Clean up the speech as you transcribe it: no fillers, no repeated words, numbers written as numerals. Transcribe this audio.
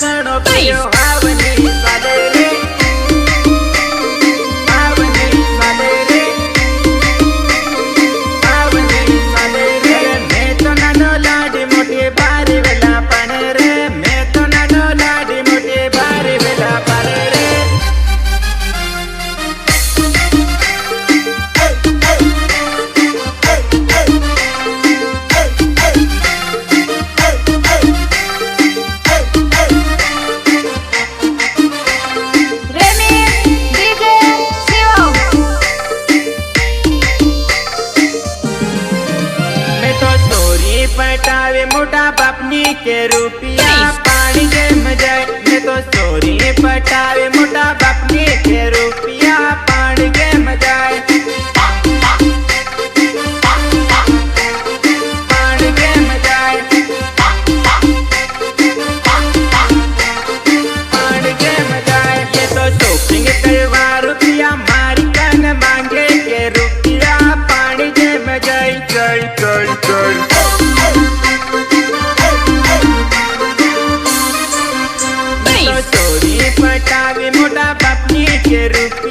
ઘણો પ્રિયો આવની સ્વાદે રે આવની સ્વાદે રે આવની સ્વાદે રે મેં તો નાનો લાડી મોટી ભારી વેલા પણ રે મેં તો નાનો લાડી મોટી ભારી વેલા પણ રે पटावे मोटा बापनी के रुपया पानी जेम जाए मैं तो सोरी पटावे मोटा बापनी के रुपया पानी जेम जाए पानी जेम जाए पानी जेम जाए ये तो शॉपिंग करवा रुपया मारी कन मांगे के रुपया पानी जेम जाए चल चल चल पटावे मोटा बापनी के रूप